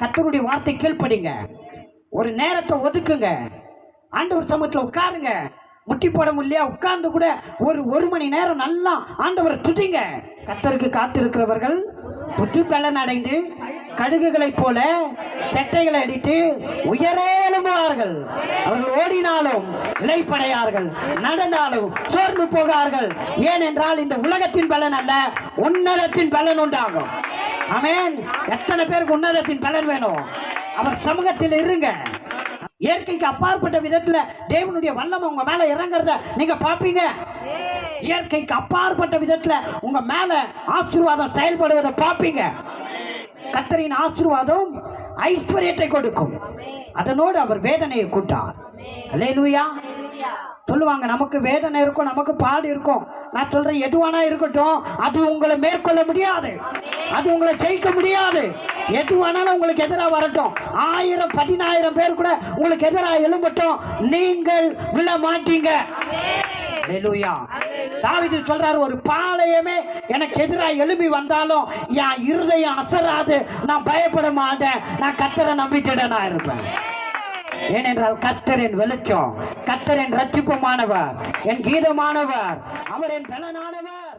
கர்த்தருடைய வார்த்தை கீழ்ப்படிங்க. ஒரு நேரத்தை ஒதுக்குங்க. ஆண்டவர் சமூகத்தில் உட்காருங்க. முட்டி போட முடியலையா உட்கார்ந்து கூட ஒரு மணி நேரம் நல்லா ஆண்டவரை துதிங்க. கர்த்தருக்கு காத்திருக்கிறவர்கள் புது பலன் அடைந்து கழுகுகளைப் போல செட்டைகளை அடித்து உயரே எழும்புவார்கள். அவர்கள் ஓடினாலும் இளைப்படையார்கள், நடந்தாலும் சோர்ந்து போகார்கள். ஏனென்றால் இந்த உலகத்தின் பலன் அல்ல, உன்னதத்தின் பலன் உண்டாகும். ஆமென். எத்தனை பேருக்கு உன்னதத்தின் பலன் வேணும்? அவர் சமூகத்தில் இருங்க. இயற்கைக்கு அப்பாற்பட்ட விதத்துல தேவனுடைய வல்லமை உங்க மேல இறங்குறத நீங்க பாப்பீங்க. இயற்கைக்கு அப்பாற்பட்ட விதத்துல உங்க மேல ஆசீர்வாதம் செயல்படுவதை பாப்பீங்க. கர்த்தரின் ஆசீர்வாதம் ஐஸ்வர்யத்தை கொடுக்கும், அதனோடு அவர் வேதனையை கூட்டார். அல்லேலூயா. சொல்லுவாங்க, நமக்கு வேதனை இருக்கும், நமக்கு பாடு இருக்கும். நான் சொல்றேன், எதுவானா இருக்கட்டும், அது உங்களை மேற்கொள்ள முடியாது, அது உங்களை ஜெயிக்க முடியாது. எதுவானாலும் உங்களுக்கு எதிராக வரட்டும், 1000 10,000 பேர் கூட உங்களுக்கு எதிராக எழும்பட்டும், நீங்கள் விழ மாட்டீங்க. அல்லேலூயா. தாவீது சொல்றாரு, ஒரு பாளையமே எனக்கு எதிராக எழும்பி வந்தாலும் என் இருதயம் அசராது, நான் பயப்பட மாட்டேன், நான் கர்த்தரை நம்பிட்டுடனா இருப்பேன். ஏனென்றால் கர்த்தர் என் வெளிச்சம், கர்த்தர் என் ரட்சிப்புமானவர், என் கீதமானவர், அவர் என் பலனானவர்.